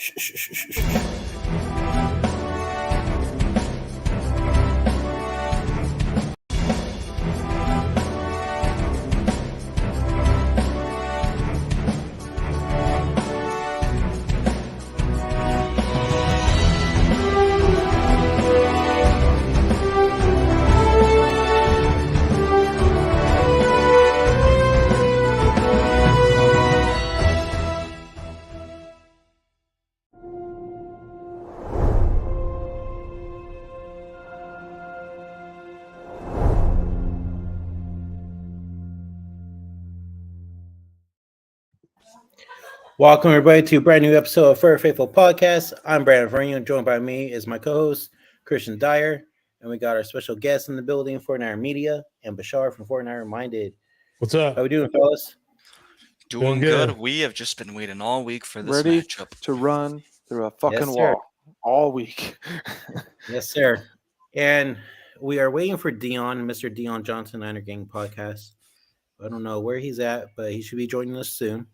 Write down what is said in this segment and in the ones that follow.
Shh, shh, shh, shh, shh. Welcome everybody to a brand new episode of Fur Faithful Podcast. I'm Brandon Vernier, and joined by me is my co-host Christian Dyer, and we got our special guest in the building, 49er Media, and Bashar from 49er Minded. What's up? How we doing, fellas? Doing good. good. We have just been waiting all week for this Ready matchup. to run through a fucking Yes, sir. wall all week. Yes, sir. And we are waiting for Deon, Mr. Deon Johnson, Niner Gang Podcast. I don't know where he's at, but he should be joining us soon.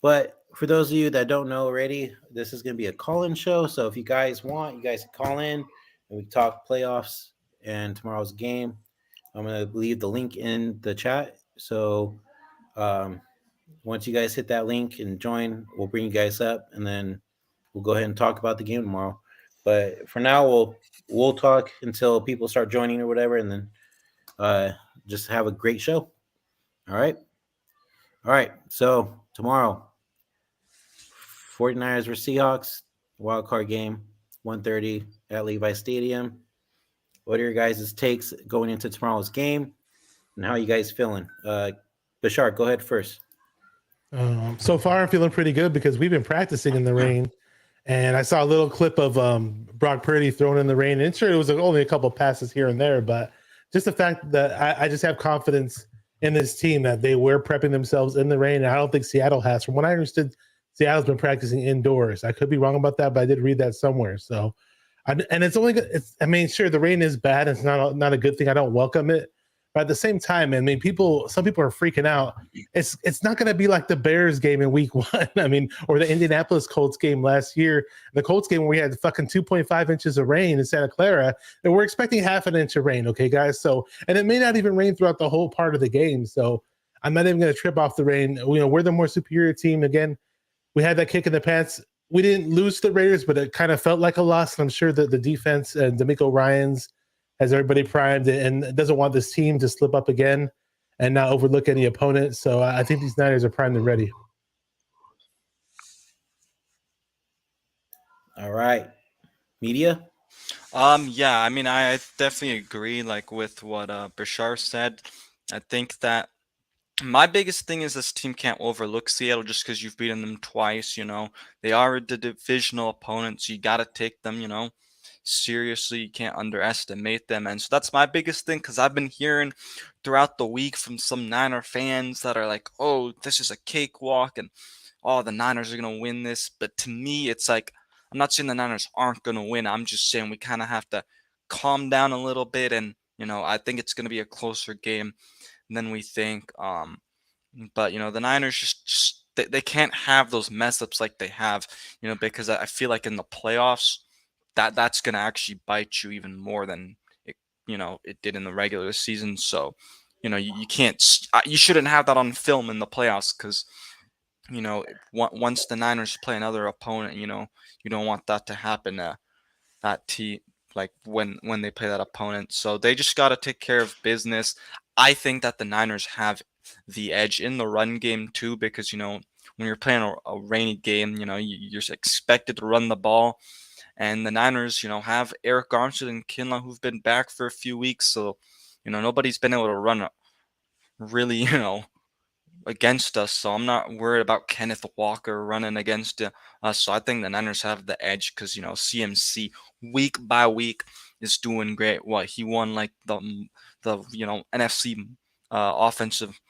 But for those of you that don't know already, this is going to be a call-in show. So if you guys want, you guys can call in and we talk playoffs and tomorrow's game. I'm going to leave the link in the chat. So once you guys hit that link and join, we'll bring you guys up and then we'll go ahead and talk about the game tomorrow. But for now, we'll talk until people start joining or whatever, and then just have a great show. All right. So tomorrow, 49ers vs. Seahawks, wild card game, 1:30 at Levi Stadium. What are your guys' takes going into tomorrow's game, and how are you guys feeling? Bashar, go ahead first. So far, I'm feeling pretty good because we've been practicing in the rain, and I saw a little clip of Brock Purdy thrown in the rain. And sure, it was only a couple passes here and there, but just the fact that I just have confidence in this team that they were prepping themselves in the rain. And I don't think Seattle has. From what I understood, Seattle's been practicing indoors. I could be wrong about that, but I did read that somewhere. So, and it's only. Sure, the rain is bad. It's not a good thing. I don't welcome it. But at the same time, some people are freaking out. It's not going to be like the Bears game in week 1. Or the Indianapolis Colts game last year. The Colts game where we had fucking 2.5 inches of rain in Santa Clara. And we're expecting half an inch of rain, okay, guys? So, and it may not even rain throughout the whole part of the game. So I'm not even going to trip off the rain. We're the more superior team. Again, we had that kick in the pants. We didn't lose to the Raiders, but it kind of felt like a loss. And I'm sure that the defense and D'Amico Ryans has everybody primed and doesn't want this team to slip up again and not overlook any opponent. So I think these Niners are primed and ready. All right. Media? Yeah, I definitely agree with what Bashar said. I think that my biggest thing is this team can't overlook Seattle just because you've beaten them twice, They are the divisional opponents. You got to take them, seriously. You can't underestimate them. And so that's my biggest thing, because I've been hearing throughout the week from some Niner fans that are like, oh, this is a cakewalk and oh, the Niners are going to win this. But to me, it's like, I'm not saying the Niners aren't going to win. I'm just saying we kind of have to calm down a little bit. And, I think it's going to be a closer game than we think. But, the Niners just they can't have those mess ups like they have, because I feel like in the playoffs, that's going to actually bite you even more than it did in the regular season. So, you can't, you shouldn't have that on film in the playoffs, because, once the Niners play another opponent, you don't want that to happen that team, like when they play that opponent. So they just got to take care of business. I think that the Niners have the edge in the run game too, because, when you're playing a rainy game, you're expected to run the ball. And the Niners, have Eric Armstead and Kinlaw, who've been back for a few weeks. So, nobody's been able to run really, against us. So I'm not worried about Kenneth Walker running against us. So I think the Niners have the edge because, CMC week by week is doing great. He won like the NFC offensive,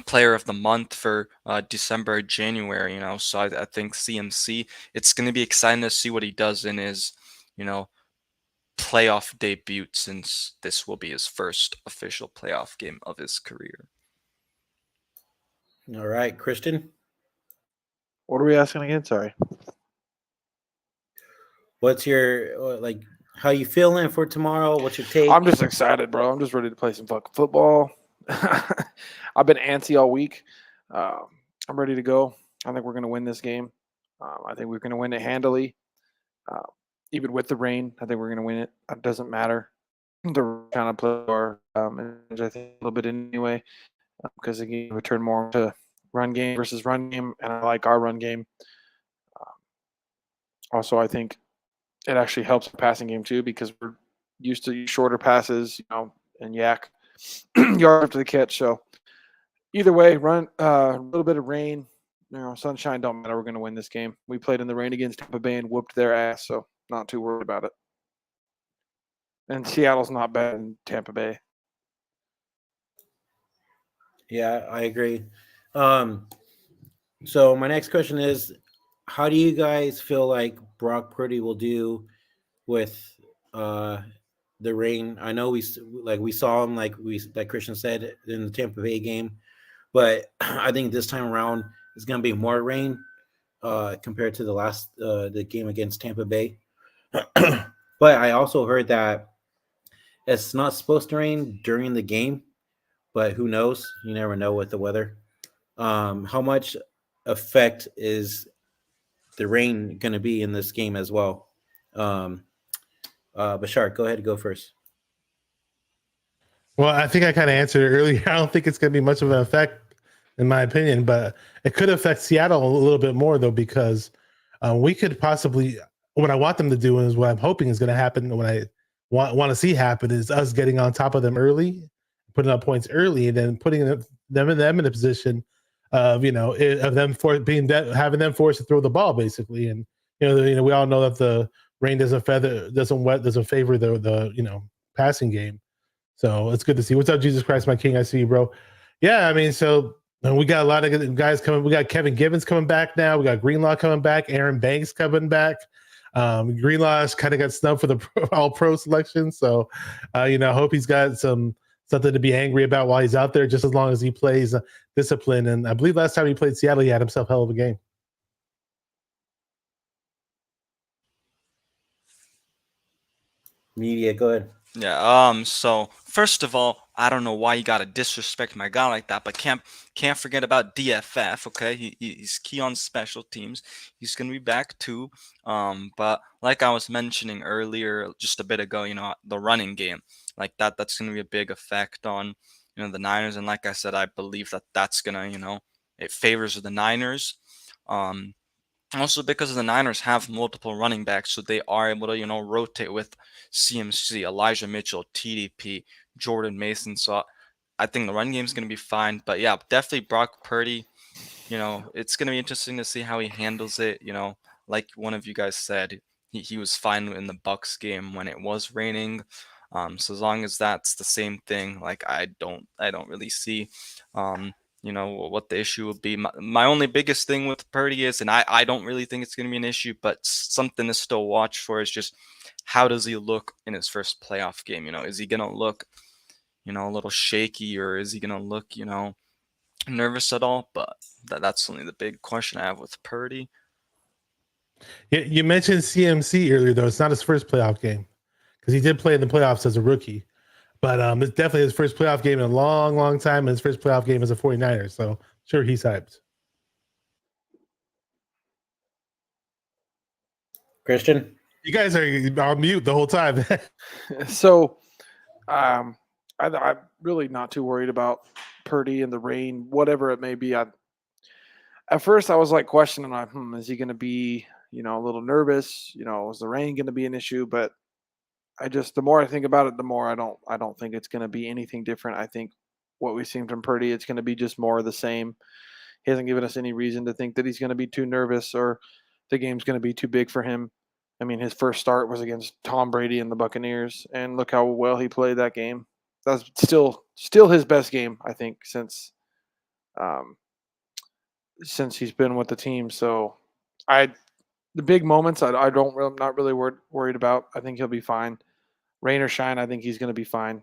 player of the month for December, January, so I think CMC, it's going to be exciting to see what he does in his, playoff debut, since this will be his first official playoff game of his career. All right, Christian? What are we asking again? Sorry. What's your how you feeling for tomorrow? What's your take? I'm just excited, bro. I'm just ready to play some fucking football. I've been antsy all week. I'm ready to go. I think we're going to win this game. I think we're going to win it handily. Uh, Even with the rain, I think we're going to win it. It doesn't matter. The kind of play our I think a little bit anyway, because again, we turn more to run game versus run game, and I like our run game. Also, I think it actually helps the passing game too because we're used to shorter passes, and yak yard after the catch. So either way, run a little bit of rain, sunshine don't matter. We're going to win this game. We played in the rain against Tampa Bay and whooped their ass, so not too worried about it. And Seattle's not bad in Tampa Bay. Yeah, I agree. So my next question is, how do you guys feel like Brock Purdy will do with uh the rain? I know we saw him like Christian said in the Tampa Bay game, but I think this time around it's gonna be more rain compared to the game against Tampa Bay. But I also heard that it's not supposed to rain during the game, but who knows? You never know with the weather. How much effect is the rain going to be in this game as well? Um, Bashar, go ahead and go first. Well, I think I kind of answered it earlier. I don't think it's going to be much of an effect, in my opinion, but it could affect Seattle a little bit more, though, because we could possibly, what I want them to do is what I'm hoping is going to happen, what I want to see happen is us getting on top of them early, putting up points early, and then putting them in a position of, of them having them forced to throw the ball, basically. And, we all know that the rain doesn't favor the passing game. So it's good to see. What's up, Jesus Christ, my King? I see you, bro. Yeah, I mean, so we got a lot of good guys coming. We got Kevin Givens coming back now. We got Greenlaw coming back. Aaron Banks coming back. Greenlaw's kind of got snubbed for the All-Pro selection. So, I hope he's got something to be angry about while he's out there, just as long as he plays discipline. And I believe last time he played Seattle, he had himself a hell of a game. Media, go ahead. Yeah. So first of all, I don't know why you gotta disrespect my guy like that, but can't forget about DFF. Okay, he's key on special teams. He's gonna be back too. But like I was mentioning earlier, just a bit ago, the running game, like that's gonna be a big effect on the Niners. And like I said, I believe that's gonna it favors the Niners. Also because the Niners have multiple running backs, so they are able to rotate with CMC, Elijah Mitchell, TDP, Jordan Mason. So I think the run game is going to be fine. But yeah, definitely Brock Purdy. It's going to be interesting to see how he handles it. Like one of you guys said, he was fine in the Bucks game when it was raining. So as long as that's the same thing, like I don't really see what the issue would be. My only biggest thing with Purdy is, and I don't really think it's going to be an issue, but something to still watch for is just how does he look in his first playoff game? Is he going to look, a little shaky, or is he going to look, nervous at all? But that's only the big question I have with Purdy. Yeah, you mentioned CMC earlier, though. It's not his first playoff game because he did play in the playoffs as a rookie. But it's definitely his first playoff game in a long, long time, and his first playoff game as a 49er. So sure, he's hyped. Christian? You guys are on mute the whole time. So I'm really not too worried about Purdy and the rain, whatever it may be. At first I was like questioning, like, is he going to be, a little nervous? Is the rain going to be an issue? But the more I think about it, the more I don't think it's going to be anything different. I think what we've seen from Purdy, it's going to be just more of the same. He hasn't given us any reason to think that he's going to be too nervous or the game's going to be too big for him. I mean, his first start was against Tom Brady and the Buccaneers, and look how well he played that game. That's still his best game, I think, since he's been with the team. So, the big moments I'm not really worried about. I think he'll be fine. Rain or shine, I think he's going to be fine.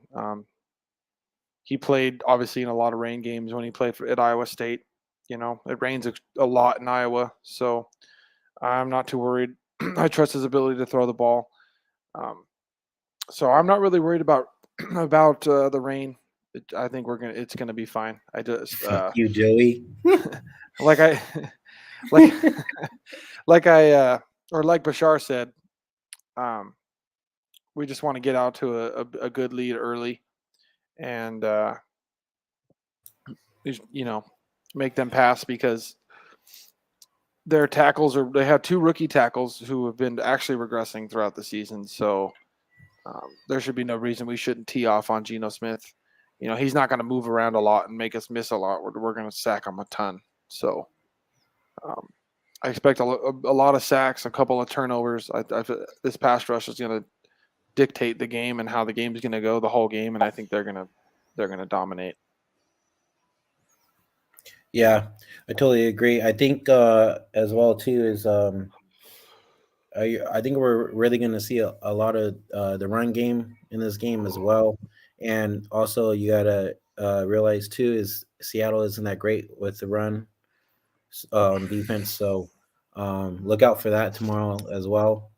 He played obviously in a lot of rain games when he played at Iowa State. it rains a lot in Iowa, so I'm not too worried. I trust his ability to throw the ball. So I'm not really worried about the rain. I think it's gonna be fine. I just Fuck you, Joey. like I like like I or like Bashar said, we just want to get out to a good lead early, and make them pass, because their tackles they have 2 rookie tackles who have been actually regressing throughout the season. So there should be no reason we shouldn't tee off on Geno Smith. He's not going to move around a lot and make us miss a lot. We're going to sack him a ton. So I expect a lot of sacks, a couple of turnovers. This pass rush is going to dictate the game and how the game is going to go the whole game, and I think they're going to dominate. Yeah, I totally agree. I think as well too is I think we're really going to see a lot of the run game in this game as well. And also you got to realize too is Seattle isn't that great with the run on defense. So look out for that tomorrow as well.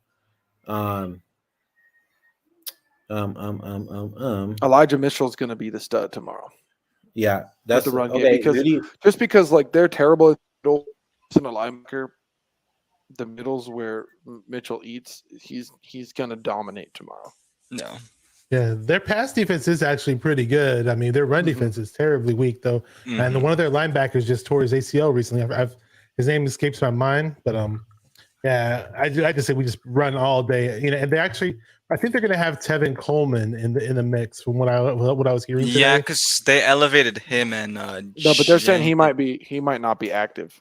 Elijah Mitchell's going to be the stud tomorrow. Yeah, that's the run okay. game, because like they're terrible at in a linebacker. The middles where Mitchell eats, he's gonna dominate tomorrow. No. Yeah, their pass defense is actually pretty good. I mean, their run defense is terribly weak though, and one of their linebackers just tore his ACL recently. His name escapes my mind, but yeah, I just say we just run all day. And they actually, I think they're going to have Tevin Coleman in the mix from what I was hearing today. Yeah, because they elevated him and no, but they're saying he might not be active.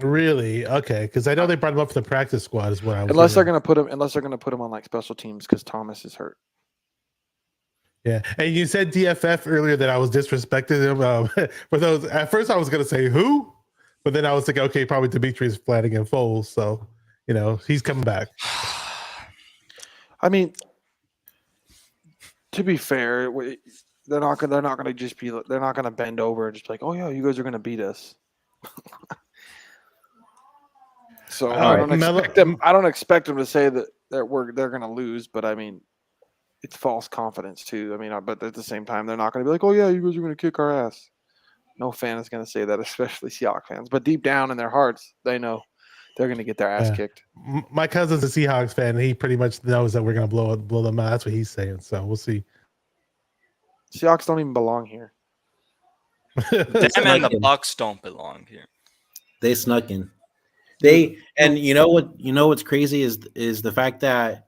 Really? Okay, because I know they brought him up for the practice squad. Is what I was. Unless they're going to put him on like special teams because Thomas is hurt. Yeah, and you said DFF earlier that I was disrespecting him. For those, at first I was going to say who, but then I was thinking, okay, probably Demetrius Flanagan Foles. So he's coming back. I mean, to be fair, they're not going to bend over and just be like, oh yeah, you guys are going to beat us. So I don't expect them to say that they're going to lose, but I mean, it's false confidence too. I mean, but at the same time, they're not going to be like, oh yeah, you guys are going to kick our ass. No fan is going to say that, especially Seahawks fans. But deep down in their hearts, they know they're going to get their ass kicked. My cousin's a Seahawks fan, and he pretty much knows that we're going to blow them out. That's what he's saying. So we'll see. Seahawks don't even belong here. Them and the Bucks don't belong here. They snuck in. And what's crazy is the fact that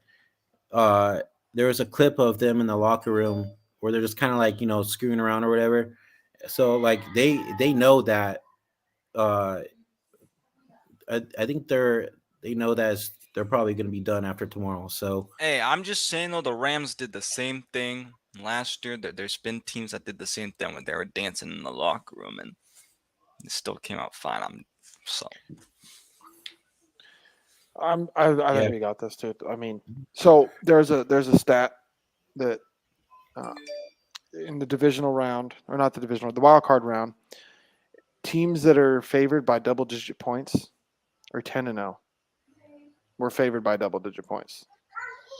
there was a clip of them in the locker room where they're just kind of like screwing around or whatever. So like they know that I think they know that they're probably going to be done after tomorrow. So hey, I'm just saying though, the Rams did the same thing last year. There's been teams that did the same thing when they were dancing in the locker room and it still came out fine. I think we got this too. I mean, so there's a stat that in the divisional round, or not the divisional, the wild card round, teams that are favored by double-digit points are 10-0. We're favored by double-digit points.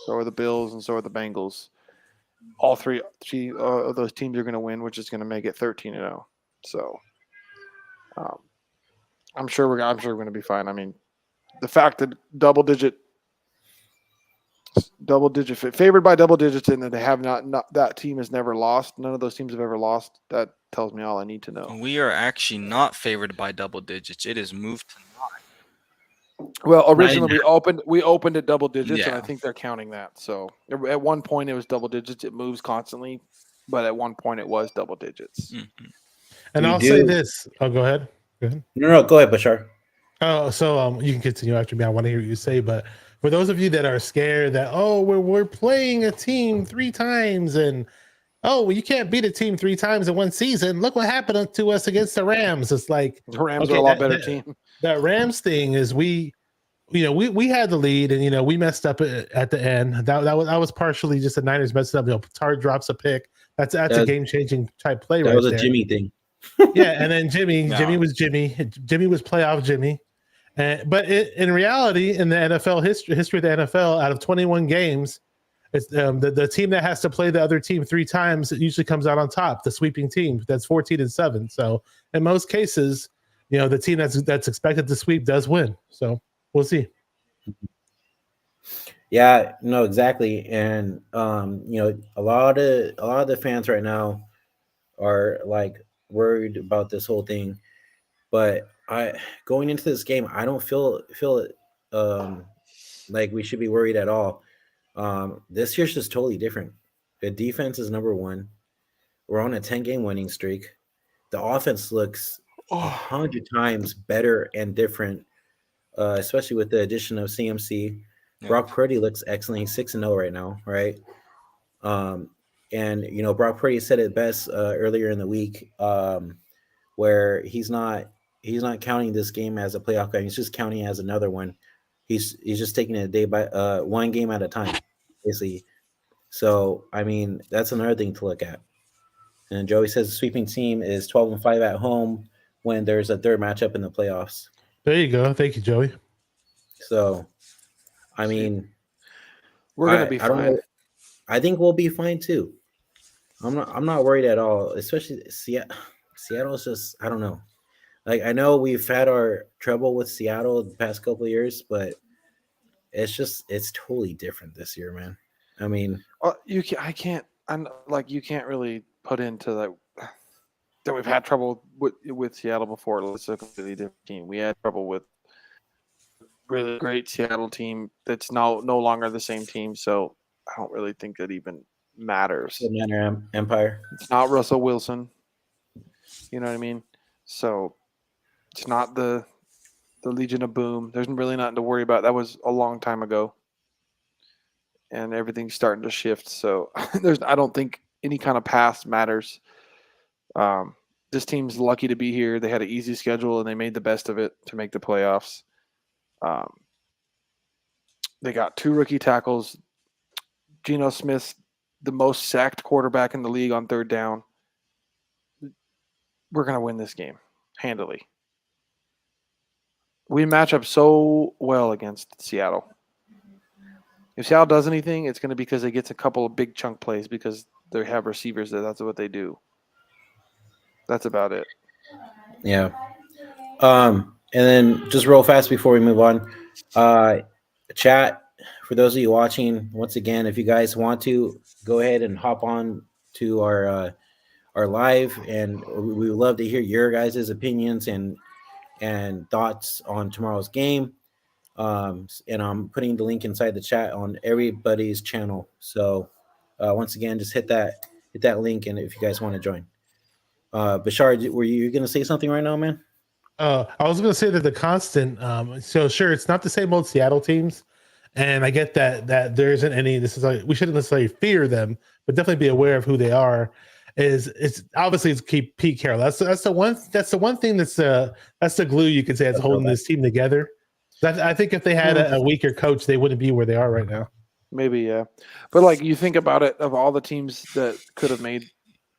So are the Bills and so are the Bengals. All three of those teams are going to win, which is going to make it 13-0. So I'm sure we're going to be fine. I mean, the fact that double digit favored by double digits and that they have not that team has never lost. None of those teams have ever lost. That tells me all I need to know. We are actually not favored by double digits. It is moved to 9. Well, originally we opened at double digits, and I think they're counting that. So at one point it was double digits. It moves constantly, but at one point it was double digits. Mm-hmm. And I'll say this. Oh, go ahead. No, go ahead, Bashar. Oh, so you can continue after me. I want to hear what you say, but for those of you that are scared that we're playing a team 3 times and you can't beat a team 3 times in one season. Look what happened to us against the Rams. It's like the Rams are a lot better team. That Rams thing is we had the lead and we messed up at the end. That was partially just the Niners messed up. Tar drops a pick. That's a game changing type play. That was a Jimmy thing. Yeah, and then Jimmy No. was Jimmy. Jimmy was playoff Jimmy. But in reality, in the NFL history of the NFL, out of 21 games, it's the team that has to play the other team 3 times, it usually comes out on top. The sweeping team that's 14-7. So in most cases, the team that's expected to sweep does win. So we'll see. Yeah, no, exactly. And a lot of the fans right now are like worried about this whole thing. But I going into this game, I don't feel it like we should be worried at all. This year's just totally different. The defense is number one. We're on a 10-game winning streak. The offense looks a Oh, hundred times better and different, especially with the addition of CMC. Yeah. Brock Purdy looks excellent. He's 6-0 right now, right? Um, and Brock Purdy said it best earlier in the week, where he's not counting this game as a playoff game. He's just counting it as another one. He's just taking it a day by one game at a time, basically. So I mean, that's another thing to look at. And Joey says the sweeping team is 12-5 at home when there's a third matchup in the playoffs. There you go. Thank you, Joey. So I mean, we're gonna be I don't fine. know. I think we'll be fine too. I'm not worried at all. Especially Seattle's just, I don't know. Like, I know we've had our trouble with Seattle the past couple of years, but it's totally different this year, man. I mean, You can I can't. I'm like you can't really put into that we've had trouble with Seattle before. It's a completely different team. We had trouble with really great Seattle team that's no longer the same team. So I don't really think that even matters. the Manor Empire. It's not Russell Wilson. You know what I mean? So it's not the Legion of Boom. There's really nothing to worry about. That was a long time ago, and everything's starting to shift. So I don't think any kind of past matters. This team's lucky to be here. They had an easy schedule and they made the best of it to make the playoffs. They got 2 rookie tackles. Geno Smith's the most sacked quarterback in the league on third down. We're going to win this game handily. We match up so well against Seattle. If Seattle does anything, it's going to be because they get a couple of big chunk plays because they have receivers that's what they do. That's about it. Yeah. And then just real fast before we move on, chat, for those of you watching, once again, if you guys want to, go ahead and hop on to our live, and we would love to hear your guys' opinions and thoughts on tomorrow's game. And I'm putting the link inside the chat on everybody's channel. So once again, just hit that link, and if you guys want to join. Bashar, were you going to say something right now, man? I was going to say that the constant. So sure, it's not the same old Seattle teams, and I get that there isn't any. This is like we shouldn't necessarily fear them, but definitely be aware of who they are. It's obviously it's keep Pete Carroll. That's the one thing that's the glue you could say that's holding this team together. I think if they had a weaker coach, they wouldn't be where they are right now. Maybe, yeah. But like you think about it, of all the teams that could have made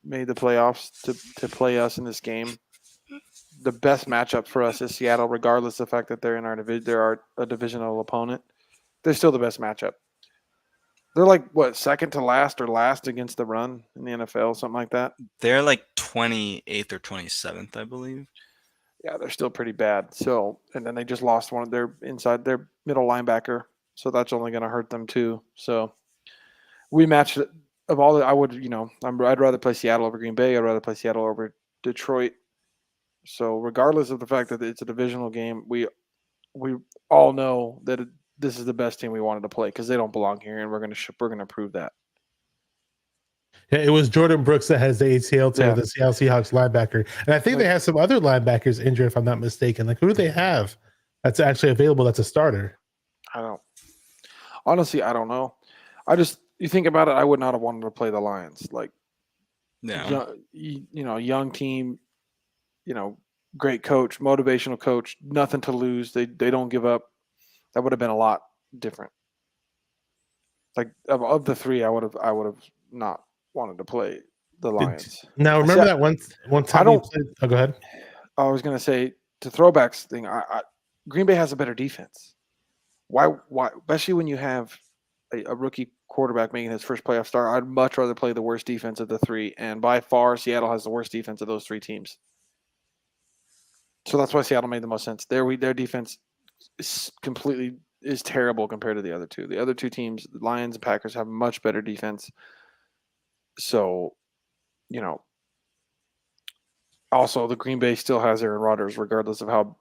the playoffs to play us in this game, the best matchup for us is Seattle, regardless of the fact that they're in our division. They're a divisional opponent. They're still the best matchup. They're like what, second to last or last against the run in the NFL, something like that. They're like 28th or 27th, I believe. Yeah, they're still pretty bad. So, and then they just lost one of their middle linebacker, so that's only going to hurt them too. So, we matched of all the. I'd rather play Seattle over Green Bay. I'd rather play Seattle over Detroit. So, regardless of the fact that it's a divisional game, we all know that this is the best team we wanted to play because they don't belong here, and we're gonna prove that. Yeah, it was Jordan Brooks that has the ACL tear, Yeah. the Seattle Seahawks linebacker, and I think they have some other linebackers injured, if I'm not mistaken. Like who do they have that's actually available? That's a starter. I don't know. You think about it, I would not have wanted to play the Lions. Like, Yeah. young team, great coach, motivational coach, nothing to lose. They don't give up. That would have been a lot different. Like of the 3, I would have not wanted to play the Lions. Now, remember that one time don't- we played? Oh, go ahead. I was going to say, to throwbacks thing, Green Bay has a better defense. Why? Especially when you have a rookie quarterback making his first playoff start, I'd much rather play the worst defense of the three. And by far, Seattle has the worst defense of those three teams. So that's why Seattle made the most sense. Their defense is terrible compared to the other two. The other two teams, the Lions and Packers, have much better defense. So, also the Green Bay still has Aaron Rodgers, regardless of how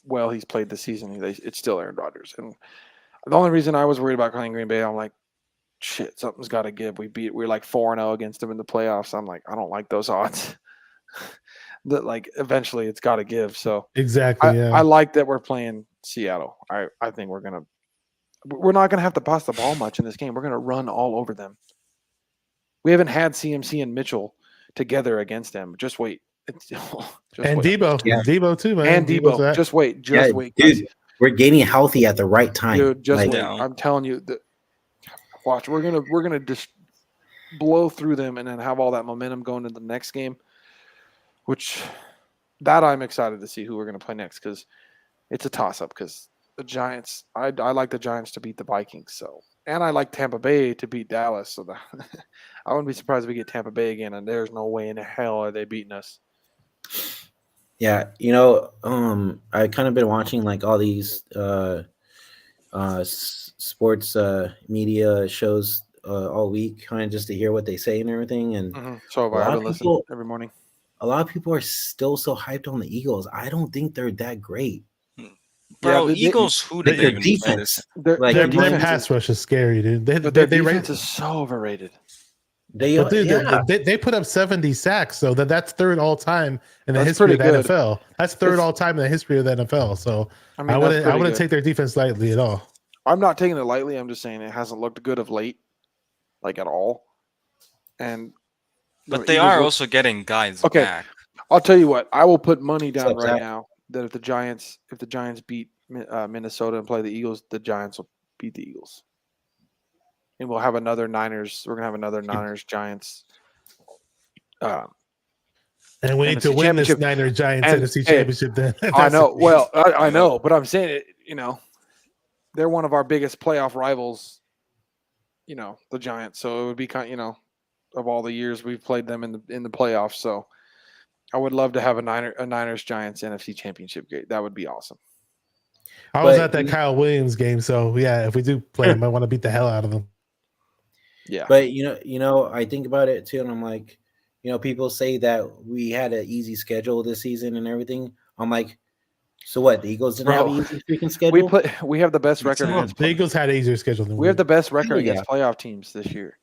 well he's played this season. It's still Aaron Rodgers. And the only reason I was worried about playing Green Bay, I'm like, shit, something's got to give. We're like 4-0 against them in the playoffs. I'm like, I don't like those odds. That like eventually it's got to give. So Exactly. I like that we're playing Seattle. I think we're not gonna have to pass the ball much in this game. We're gonna run all over them. We haven't had CMC and Mitchell together against them. Just wait. And wait. Debo. Yeah. Debo too, man. And Debo's Debo. that. Just wait. Wait, dude. guys. We're getting healthy at the right time. Dude, just Like, wait. Yeah. I'm telling you that. Watch. We're gonna just blow through them and then have all that momentum going into the next game. Which that I'm excited to see who we're gonna play next, because it's a toss up. Because the Giants, I like the Giants to beat the Vikings. So, and I like Tampa Bay to beat Dallas. So I wouldn't be surprised if we get Tampa Bay again. And there's no way in hell are they beating us. Yeah, I kind of been watching like all these sports media shows all week, kind of just to hear what they say and everything. And So A lot I've of been listening people- every morning. a lot of people are still so hyped on the Eagles. I don't think they're that great. Bro, they- Eagles, who did Their they even play defense, this? Their, like, their Their Mike- defense, pass rush is scary, dude. but their defense is so overrated. But dude, yeah. they put up 70 sacks, so that's third all time in the That's history of the pretty good. NFL. That's third It's- all time in the history of the NFL. So I I mean, wouldn't that's pretty take their defense lightly at all. I'm not taking it lightly. I'm just saying it hasn't looked good of late, like at all. And But they are also getting guys back. I'll tell you what. I will put money down up, right Zach? now that if the Giants beat Minnesota and play the Eagles, the Giants will beat the Eagles, and we'll have another Niners. We're gonna have another Niners Giants. And we need to NFC win this championship. Niners Giants And, NFC hey, championship. Then I That's- know. Well, I know, but I'm saying it. They're one of our biggest playoff rivals. The Giants. So it would be of all the years we've played them in the playoffs. So I would love to have a Niners Giants NFC championship game. That would be awesome. I was But at that you- Kyle Williams game, so yeah, if we do play him, I want to beat the hell out of them. Yeah. But I think about it too, and I'm like, people say that we had an easy schedule this season and everything. I'm like, so what? The Eagles didn't have an easy freaking schedule. We have the best record Exactly. against The Eagles had an easier schedule than we have the best record Hell yeah. against playoff teams this year.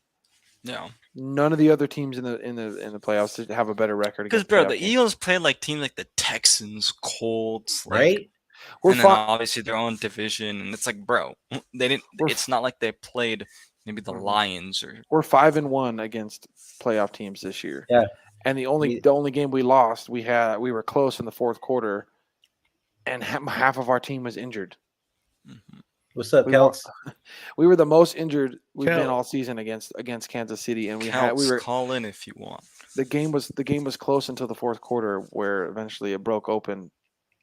Yeah. None of the other teams in the playoffs have a better record. Because against bro, playoff the teams. Eagles play like teams like the Texans, Colts, like, right? We're and then fine. obviously their own division, and it's like, bro, they didn't. We're It's not like they played maybe the Mhm. Lions or We're 5-1 against playoff teams this year. Yeah. And the only game we lost, we were close in the fourth quarter, and half of our team was injured. Mhm. What's up, We Kelts? We were the most injured we've been Kel- all season against Kansas City, and call in if you want. the game was close until the fourth quarter, where eventually it broke open.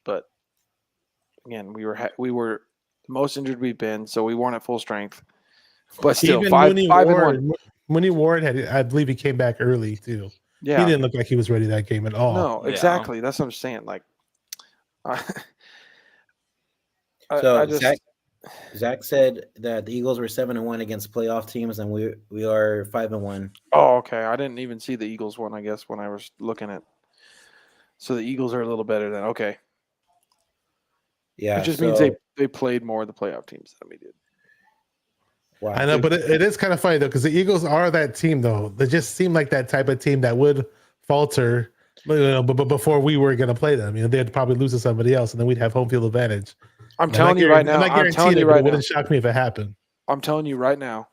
But again, we were the most injured we've been, so we weren't at full strength. But still, Even 5-1. Mooney Ward had, I believe, he came back early too. Yeah, He didn't look like he was ready that game at all. no, Yeah. exactly. That's what I'm saying. Like, So I just Zach said that the Eagles were 7-1 against playoff teams, and we are 5-1. oh, okay. I didn't even see the Eagles one. I guess when I was looking at, so the Eagles are a little better than okay. Yeah, It just means they played more of the playoff teams than we did. Wow. I know, but it is kind of funny though, because the Eagles are that team though. They just seem like that type of team that would falter, but before we were going to play them, they'd probably lose to somebody else, and then we'd have home field advantage. I'm telling you right now. I'm telling you right It now. wouldn't shock me if it happened. I'm telling you right now.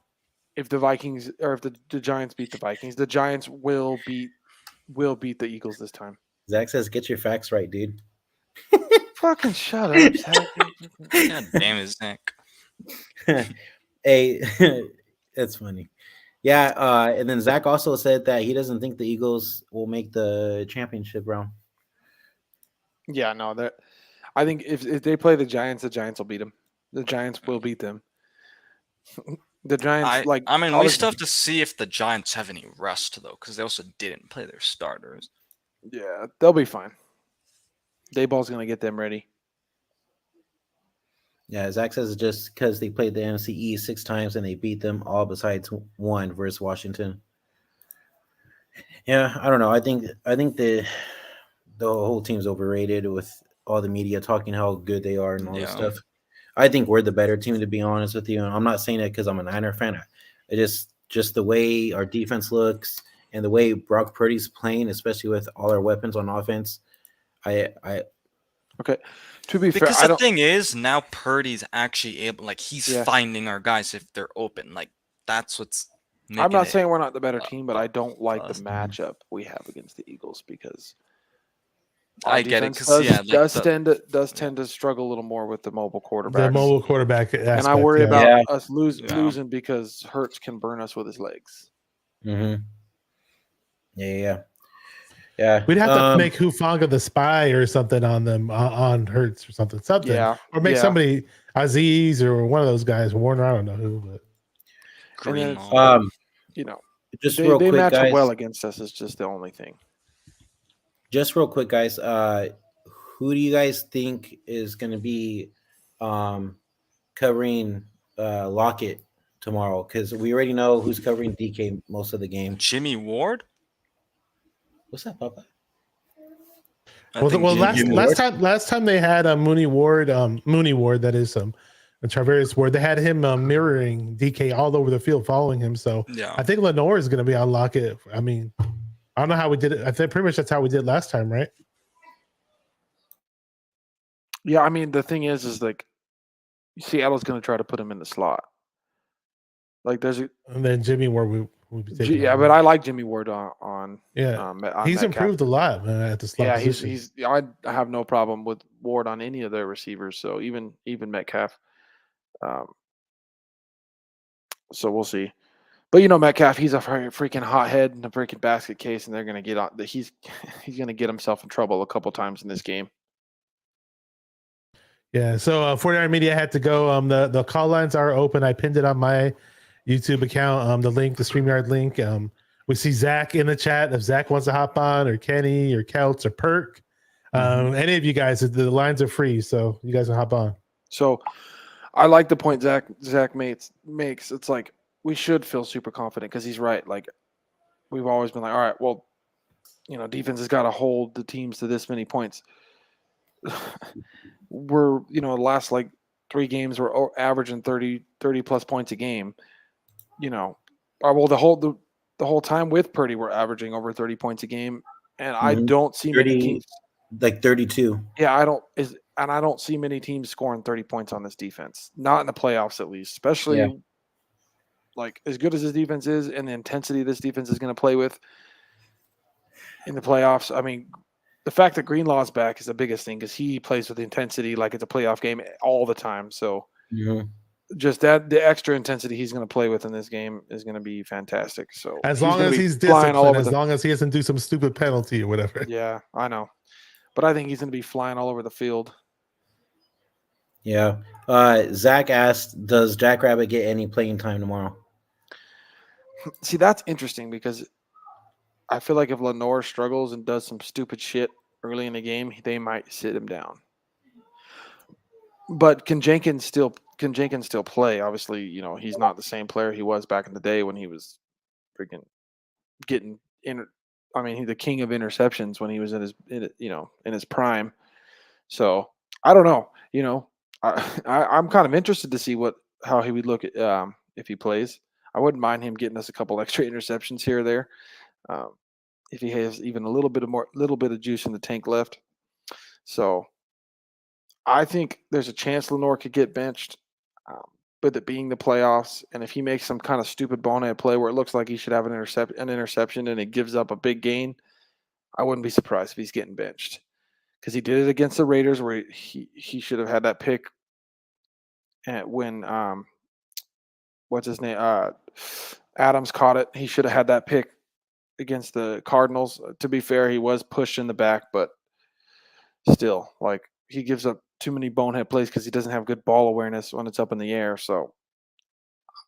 If the Vikings or if the Giants beat the Vikings, the Giants will beat the Eagles this time. Zach says, "Get your facts right, dude." Fucking shut up, Zach. God damn it, Zach. Hey, that's funny. Yeah, and then Zach also said that he doesn't think the Eagles will make the championship round. Yeah, no, that I think if they play the Giants will beat them. The Giants will beat them. The Giants, like, I mean, we obviously, still have to see if the Giants have any rust though, because they also didn't play their starters. yeah, they'll be fine. Dayball's gonna get them ready. Yeah, Zach says it's just because they played the NFC East 6 times and they beat them all besides one versus Washington. Yeah, I don't know. I think the whole team's overrated with all the media talking how good they are and all this Yeah. stuff. I think we're the better team, to be honest with you. And I'm not saying it because I'm a Niner fan. It just the way our defense looks and the way Brock Purdy's playing, especially with all our weapons on offense. I Okay. To be fair, Because I the don't. thing is, now Purdy's actually able, like, he's Yeah. finding our guys if they're open. Like, that's what's I'm making not it. saying we're not the better team, but I don't like the us. matchup we have against the Eagles because I our get it, defense because, yeah, like, does tend to struggle a little more with the mobile The quarterbacks. mobile quarterback aspect. And I worry yeah. about Yeah. us Yeah. losing because Hurts can burn us with his legs. mm-hmm. Yeah. We'd have to make Hufanga the spy or something on them on Hertz or something, Yeah, or make yeah. somebody Aziz or one of those guys, Warner. I don't know who, but And then Greenlaw. you know, just they real quick, match guys. up well against us. Is just the only thing. Just real quick, guys. Who do you guys think is going to be covering Lockett tomorrow? Because we already know who's covering DK most of the game. Jimmy Ward? What's that, Papa? I well, think well Jimmy last time they had a Mooney Ward, that is Travarius Ward. They had him mirroring DK all over the field, following him. So Yeah. I think Lenore is going to be on Lockett. I mean, I don't know how we did it. I think pretty much that's how we did last time, right? Yeah, I mean the thing is like Seattle's going to try to put him in the slot. Like there's a And then Jimmy Ward would be taking. yeah, but I like Jimmy Ward on yeah, on he's Metcalf. improved a lot, man, at the slot Yeah, position. he's I have no problem with Ward on any of their receivers. So even Metcalf. So we'll see. But Metcalf, he's a freaking hothead and a freaking basket case, and they're gonna get on. He's gonna get himself in trouble a couple times in this game. Yeah, so 49 Media had to go. The call lines are open. I pinned it on my YouTube account. The link, the StreamYard link. We see Zach in the chat. If Zach wants to hop on, or Kenny, or Kelts, or Perk, any of you guys, the lines are free, so you guys can hop on. So I like the point Zach makes. It's like we should feel super confident because he's right. Like we've always been like, all right, well, defense has got to hold the teams to this many points. We're the last like 3 games we're averaging 30 plus points a game. Well, the whole time with Purdy we're averaging over 30 points a game, and I don't see 30, many teams like 32. Yeah, I don't see many teams scoring 30 points on this defense. Not in the playoffs, at least. Especially like as good as this defense is, and the intensity this defense is going to play with in the playoffs. I mean, the fact that Greenlaw's back is the biggest thing because he plays with intensity like it's a playoff game all the time. So just that the extra intensity he's going to play with in this game is going to be fantastic. So as long as he's disciplined, as long as he doesn't do some stupid penalty or whatever. Yeah, I know. But I think he's going to be flying all over the field. Yeah. Zach asked, does Jackrabbit get any playing time tomorrow? See, that's interesting because I feel like if Lenore struggles and does some stupid shit early in the game, they might sit him down. But can Jenkins still play? Obviously, he's not the same player he was back in the day when he was freaking getting in. I mean, he's the king of interceptions when he was in his prime. So I don't know. I'm kind of interested to see how he would look at if he plays. I wouldn't mind him getting us a couple extra interceptions here or there, if he has even a little bit of juice in the tank left. So I think there's a chance Lenore could get benched, with it being the playoffs, and if he makes some kind of stupid bonehead play where it looks like he should have an interception and it gives up a big gain, I wouldn't be surprised if he's getting benched because he did it against the Raiders where he should have had that pick. And when what's his name? Adams caught it. He should have had that pick against the Cardinals. To be fair, he was pushed in the back, but still, like, he gives up too many bonehead plays because he doesn't have good ball awareness when it's up in the air. So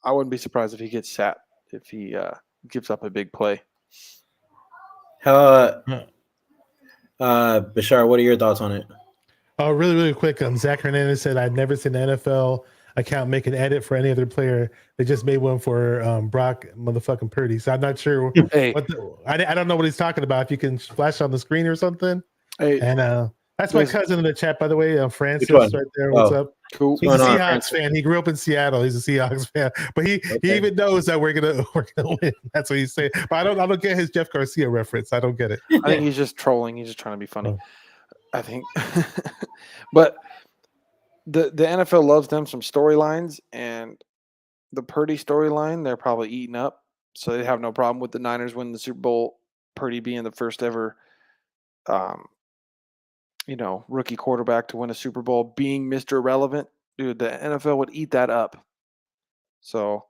I wouldn't be surprised if he gets sat if he gives up a big play. How, Bashar, what are your thoughts on it? Oh, really, really quick. Zach Hernandez said, I'd never seen an NFL account make an edit for any other player. They just made one for Brock motherfucking Purdy. So I'm not sure. Hey, I don't know what he's talking about. If you can flash on the screen or something. hey, And that's my cousin in the chat, by the way. Francis, one? right there. What's up? cool. He's a going on, Seahawks Francis? fan. He grew up in Seattle. He's a Seahawks fan, but he even knows that we're gonna win. That's what he's saying. But I don't get his Jeff Garcia reference. I don't get it. I think he's just trolling. He's just trying to be funny. Oh. I think, but the NFL loves them some storylines, and the Purdy storyline they're probably eating up, so they have no problem with the Niners winning the Super Bowl. Purdy being the first ever, rookie quarterback to win a Super Bowl, being Mr. Irrelevant, dude, the NFL would eat that up. So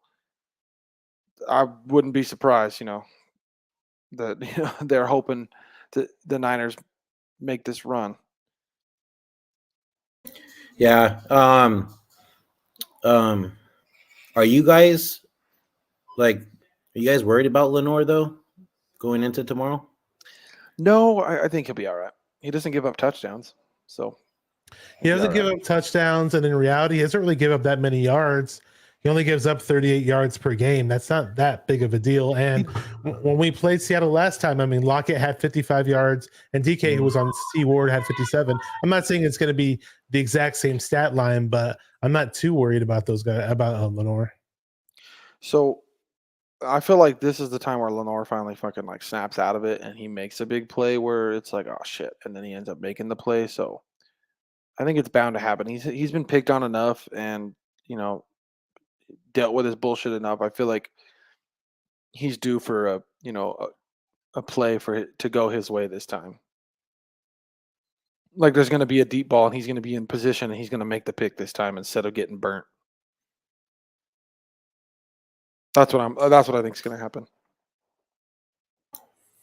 I wouldn't be surprised, that they're hoping that the Niners make this run. Yeah. Are you guys worried about Lenore though, going into tomorrow? No, I think he'll be all right. He doesn't give up touchdowns, so He doesn't give up touchdowns, and in reality, he doesn't really give up that many yards. He only gives up 38 yards per game. That's not that big of a deal. And when we played Seattle last time, I mean, Lockett had 55 yards, and DK, who was on C Ward, had 57. I'm not saying it's going to be the exact same stat line, but I'm not too worried about those guys, about Lenore. So I feel like this is the time where Lenore finally fucking like snaps out of it, and he makes a big play where it's like, oh shit, and then he ends up making the play. So I think it's bound to happen. He's been picked on enough, and dealt with his bullshit enough. I feel like he's due for a play for it to go his way this time. Like there's going to be a deep ball, and he's going to be in position, and he's going to make the pick this time instead of getting burnt. That's what I think is going to happen.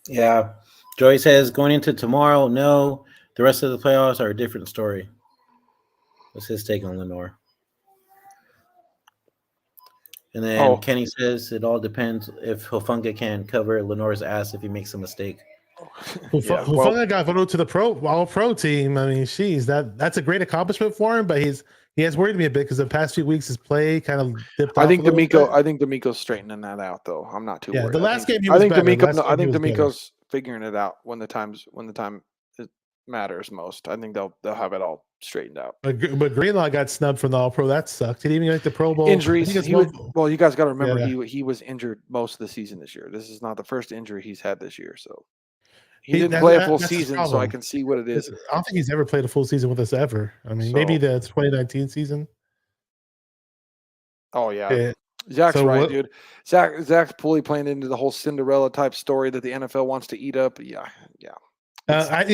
Yeah. Joey says going into tomorrow, no. The rest of the playoffs are a different story. What's his take on Lenore? And then Kenny says it all depends if Hufanga can cover Lenore's ass if he makes a mistake. Hufanga got voted to the all-pro team. I mean, that's a great accomplishment for him, but he has worried me a bit because the past few weeks his play kind of dipped off. I think D'Amico's straightning that out though. I'm not too worried. The last game he was better. I think D'Amico's figuring it out when the time it matters most. I think they'll have it all straightened out. But Greenlaw got snubbed from the All-Pro. That sucked. He didn't even make the Pro Bowl. Injuries. You guys got to remember he was injured most of the season this year. This is not the first injury he's had this year, so he didn't play a full season. So I can see what it is. I don't think he's ever played a full season with us ever. I mean, maybe the 2019 season. Oh yeah. Zach's right, dude. Zach's fully playing into the whole Cinderella type story that the NFL wants to eat up. Yeah. I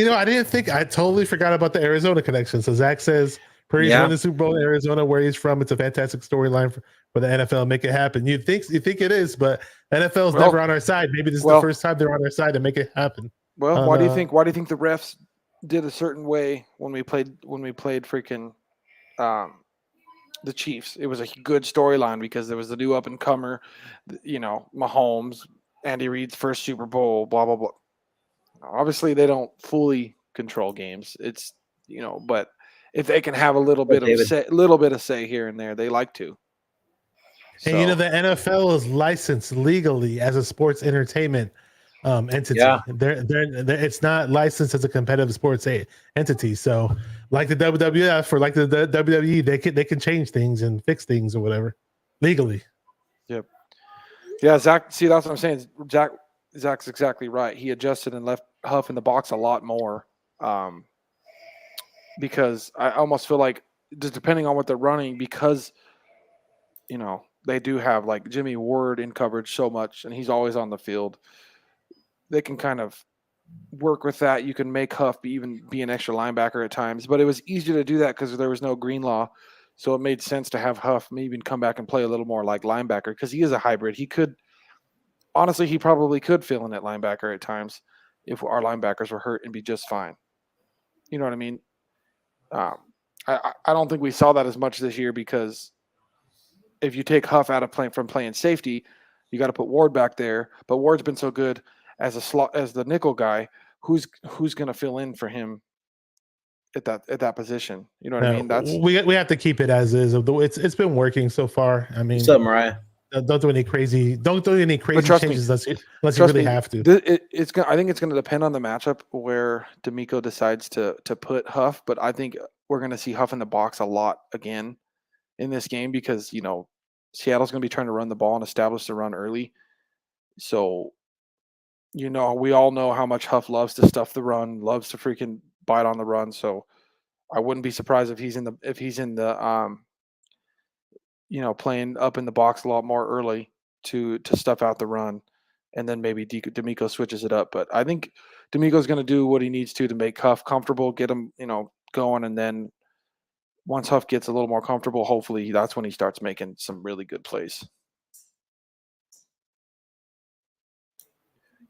totally forgot about the Arizona connection. So Zach says Purdy's won the Super Bowl in Arizona, where he's from. It's a fantastic storyline for the NFL. Make it happen. You think it is, but NFL's never on our side. Maybe this is the first time they're on our side to make it happen. Well, why do you think the refs did a certain way when we played freaking the Chiefs? It was a good storyline because there was the new up and comer, Mahomes, Andy Reid's first Super Bowl, blah blah blah. Obviously, they don't fully control games. It's but if they can have a little bit of say here and there, they like to. And the NFL is licensed legally as a sports entertainment entity. Yeah. They're it's not licensed as a competitive sports entity. So, like the WWF or like the WWE, they can change things and fix things or whatever legally. Yep. Yeah, Zach. See, that's what I'm saying. Zach's exactly right. He adjusted and left Huff in the box a lot more, because I almost feel like, just depending on what they're running, because they do have like Jimmy Ward in coverage so much, and he's always on the field. They can kind of work with that. You can make Huff be an extra linebacker at times, but it was easier to do that because there was no Greenlaw, so it made sense to have Huff maybe come back and play a little more like linebacker because he is a hybrid. He could honestly, he probably could fill in at linebacker at times if our linebackers were hurt and be just fine. You know what I mean? I don't think we saw that as much this year because if you take Huff out of playing safety, you got to put Ward back there. But Ward's been so good as as the nickel guy. Who's going to fill in for him at that position? You know what I mean? That's we have to keep it as is. It's been working so far. I mean, What's up, Mariah? don't do any crazy changes unless you really have to. I think it's going to depend on the matchup where D'Amico decides to put Huff, but I think we're going to see Huff in the box a lot again in this game because Seattle's going to be trying to run the ball and establish the run early. So we all know how much Huff loves to stuff the run, loves to freaking bite on the run. So I wouldn't be surprised if he's in the playing up in the box a lot more early to stuff out the run, and then maybe D'Amico switches it up. But I think D'Amico's going to do what he needs to make Huff comfortable, get him going, and then once Huff gets a little more comfortable, hopefully that's when he starts making some really good plays.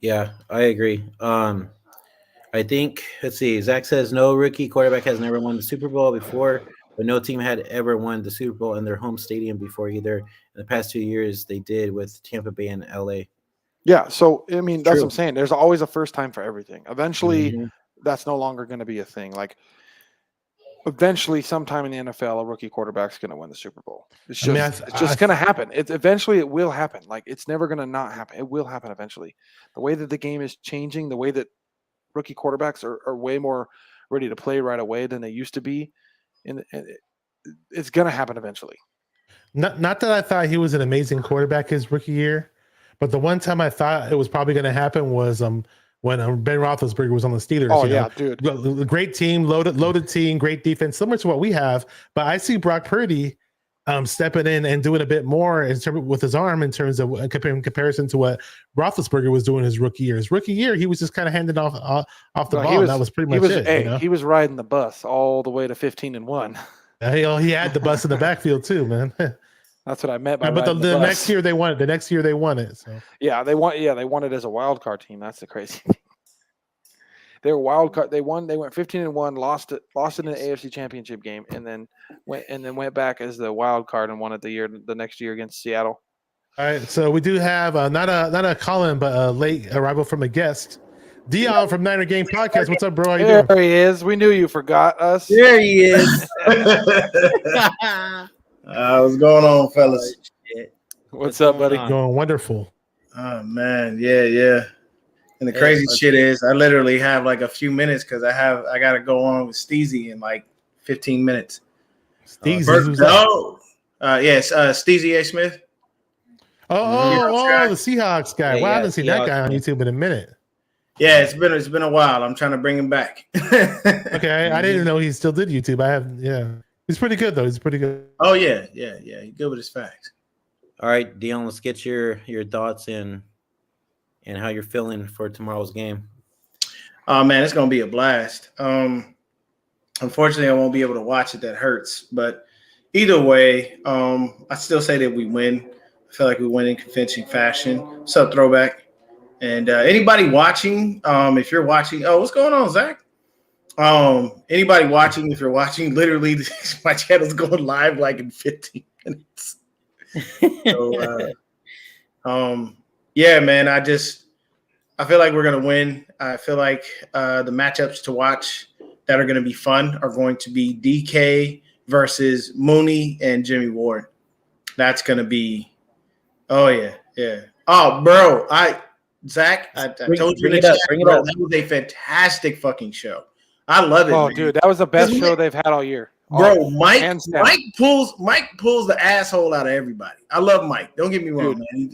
Yeah, I agree. I think, let's see, Zach says no rookie quarterback has never won the Super Bowl before, but no team had ever won the Super Bowl in their home stadium before either. In the past 2 years, they did with Tampa Bay and LA. Yeah, so, I mean, that's True. what I'm saying. There's always a first time for everything. Eventually, that's no longer going to be a thing. Like, eventually, sometime in the NFL, a rookie quarterback's going to win the Super Bowl. It's just going to happen. Eventually, it will happen. Like, it's never going to not happen. It will happen eventually. The way that the game is changing, the way that rookie quarterbacks are way more ready to play right away than they used to be, and it's going to happen eventually. Not that I thought he was an amazing quarterback his rookie year, but the one time I thought it was probably going to happen was when Ben Roethlisberger was on the Steelers. Oh yeah, dude, great team, loaded team, great defense, similar to what we have. But I see Brock Purdy stepping in and doing a bit more with his arm in terms of comparison to what Roethlisberger was doing his rookie year. His rookie year, he was just kind of handing off the ball. That was pretty much it. He was riding the bus all the way to 15-1. He had the bus in the backfield too, man. That's what I meant by. But the next year they won it. The next year they won it. So they won it as a wild card team. That's the crazy thing. They were wild card. They won. They went 15-1, lost it in the AFC Championship game, and then went back as the wild card and won it the next year against Seattle. All right, so we do have not a call-in, but a late arrival from a guest, Deon from Niner Game Podcast. What's up, bro? How you doing? There he is. We knew you forgot us. There he is. What's going on, fellas? What's up, buddy? Going wonderful. Oh man, yeah. And the crazy shit is, I literally have like a few minutes because I got to go on with Steezy in like 15 minutes. Steezy, yes, Steezy A. Smith. Oh, the Seahawks guy. Yeah, I haven't seen that guy on Seahawks. YouTube in a minute. Yeah, it's been a while. I'm trying to bring him back. Okay, I didn't know he still did YouTube. He's pretty good though. He's pretty good. Oh yeah. He's good with his facts. All right, Deon, let's get your thoughts and how you're feeling for tomorrow's game. Oh man, it's gonna be a blast. Unfortunately, I won't be able to watch it. That hurts. But either way, I still say that we win. I feel like we win in convincing fashion. What's up, Throwback? And anybody watching, if you're watching, what's going on, Zach? Anybody watching, if you're watching, literally my channel's going live like in 15 minutes. So, yeah, man, I feel like we're going to win. I feel like the matchups to watch that are going to be fun are going to be DK versus Mooney and Jimmy Ward. That's going to be, yeah. Oh, bro, Zach, I told you in the chat, bro, that was a fantastic fucking show. I love it. Oh, man. dude, that was the best show they've had all year. Bro, Mike pulls the asshole out of everybody. I love Mike. Don't get me wrong, man.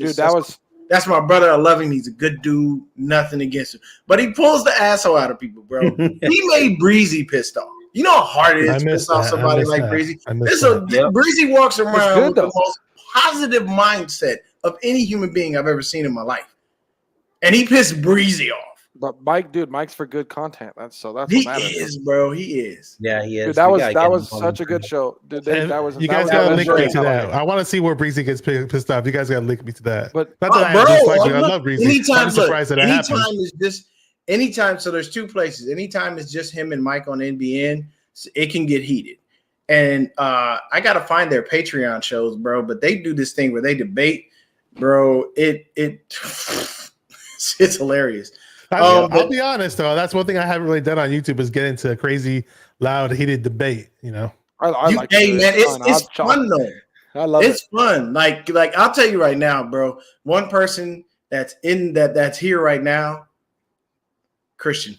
That's my brother. I love him. He's a good dude. Nothing against him. But he pulls the asshole out of people, bro. He made Breezy pissed off. You know how hard it is to piss off somebody like Breezy? Breezy walks around with the most positive mindset of any human being I've ever seen in my life. And he pissed Breezy off. But Mike's for good content. That's what He matters. is, bro. He is. Yeah, he is. Dude, that We was gotta get him such a on. good show. Dude, And that was you guys that gotta was link me very to that. talented. I want to see where Breezy gets pissed off. You guys gotta link me to that. But not that I Bro, dislike you. I look, love Breezy. I'm surprised that it happened. Anytime. So there's two places. Anytime it's just him and Mike on NBN, it can get heated. And I gotta find their Patreon shows, bro. But they do this thing where they debate, bro. It's hilarious. I'll be honest though. That's one thing I haven't really done on YouTube is get into a crazy, loud, heated debate. You know. I like hey it. man, it's fun though. I love it's fun. Like I'll tell you right now, bro. One person that's here right now, Christian.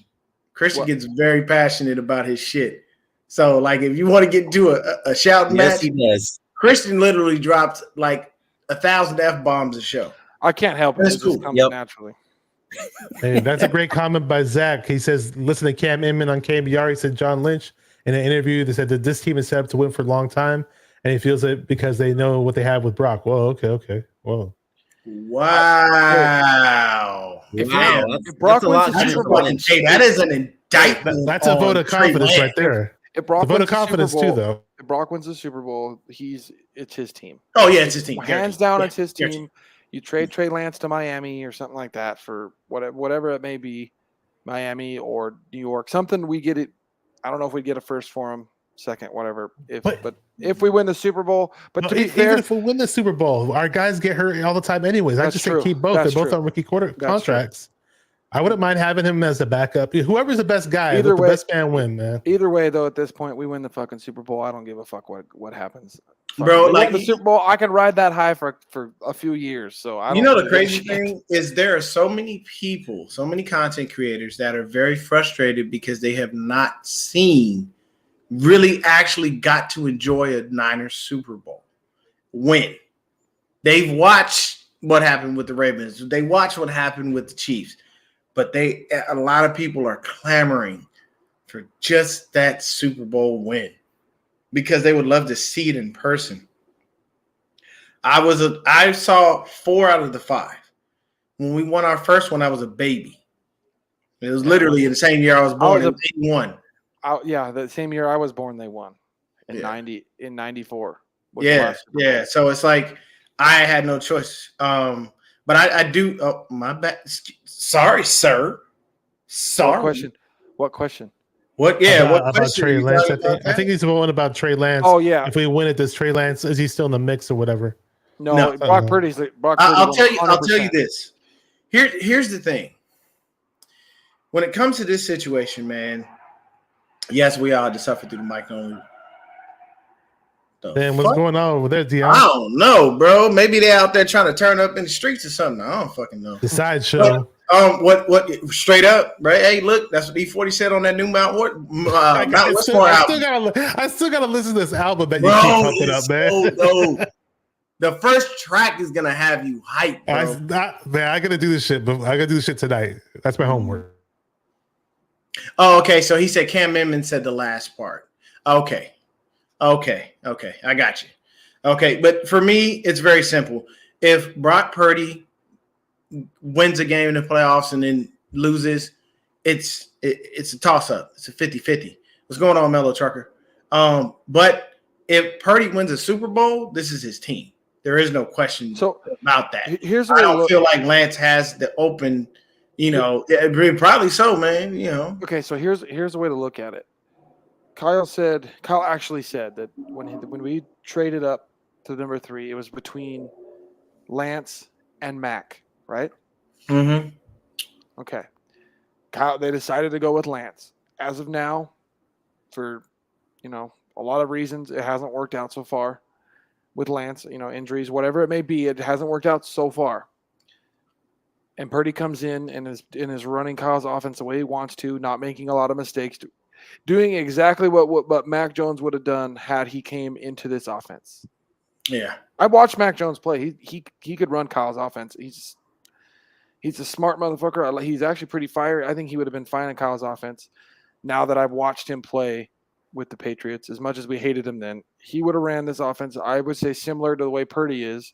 Christian gets very passionate about his shit. So like if you want to get into a shout match, he does. Christian literally dropped like 1,000 F-bombs a show. I can't help it. That's It just cool. comes Yep. naturally. Hey, that's a great comment by Zach. He says, listen to Cam Inman on KBR. He said John Lynch in an interview. They said that this team is set up to win for a long time, and he feels it because they know what they have with Brock. Whoa, okay. Whoa. Wow. If that's Brock a wins lot. the That's Super Bowl, hey, that is an indictment. That's a vote of Trey confidence Lance. right there. if Brock The vote wins of confidence the Super too, Bowl, though. if Brock wins the Super Bowl, it's his team. Oh yeah, it's his team. Hands down, Yeah, it's his guaranteed. team. You trade Trey Lance to Miami or something like that for whatever it may be, Miami or New York. Something we get it. I don't know if we get a first for him, second, whatever. But if we win the Super Bowl, but to be fair, even if we win the Super Bowl, our guys get hurt all the time anyways. I That's just true. say keep both. That's They're both true. on rookie quarter That's contracts. I wouldn't mind having him as a backup. Whoever's the best guy, Either let the way- best man win, man. either way, though, at this point, we win the fucking Super Bowl. I don't give a fuck what happens. Bro, We win like the Super Bowl, I can ride that high for a few years. So I don't you know the really give a crazy shit. thing is there are so many people, so many content creators that are very frustrated because they have not really actually got to enjoy a Niners Super Bowl win. They've watched what happened with the Ravens. They watched what happened with the Chiefs, but a lot of people are clamoring for just that Super Bowl win because they would love to see it in person. I saw 4 out of the 5. When we won our first one, I was a baby. It was literally in the same year I was born. It was 81. Yeah, the same year I was born, they won in Yeah. 94. Yeah. So it's like I had no choice. But I do. Oh, my bad. Sorry, sir. Sorry. What question? What? Yeah. About, what about Trey you Lance? got about I think he's the one about Trey Lance. Oh yeah. If we win it, does Trey Lance is he still in the mix or whatever? No, Brock Purdy's Brock Purdy. I'll tell you 100%. this. Here's the thing. When it comes to this situation, man, yes, we all had to suffer through the mic only. Then what's going on over there, Deon? I don't know, bro.Maybe they're out there trying to turn up in the streets or something. I don't fucking know. The sideshow. What? Straight up, right? Hey, look, that's what E40 said on that new Mount Westmore album. I still gotta listen to this album that you Bro, keep pumping up, man. so dope. The first track is gonna have you hyped, bro. Man, I gotta do this shit, but I gotta do this shit tonight. That's my homework. Oh, okay. So he said Cam Inman said the last part. Okay. I got you. Okay, but for me, it's very simple. If Brock Purdy wins a game in the playoffs and then loses, it's a toss-up. It's a 50-50. What's going on, Mellow Trucker? But if Purdy wins a Super Bowl, this is his team. There is no question about that. I don't feel like Lance has the open, probably so, man. Okay, so here's a way to look at it. Kyle actually said that when we traded up to number 3, it was between Lance and Mac, right? Mm-hmm. Okay. Kyle, they decided to go with Lance. As of now, for a lot of reasons, it hasn't worked out so far with Lance, injuries, whatever it may be, it hasn't worked out so far. And Purdy comes in and is running Kyle's offense the way he wants to, not making a lot of mistakes, doing exactly what Mac Jones would have done had he came into this offense. Yeah. I watched Mac Jones play. He could run Kyle's offense. He's a smart motherfucker. He's actually pretty fiery. I think he would have been fine in Kyle's offense. Now that I've watched him play with the Patriots, as much as we hated him then, he would have ran this offense, I would say, similar to the way Purdy is.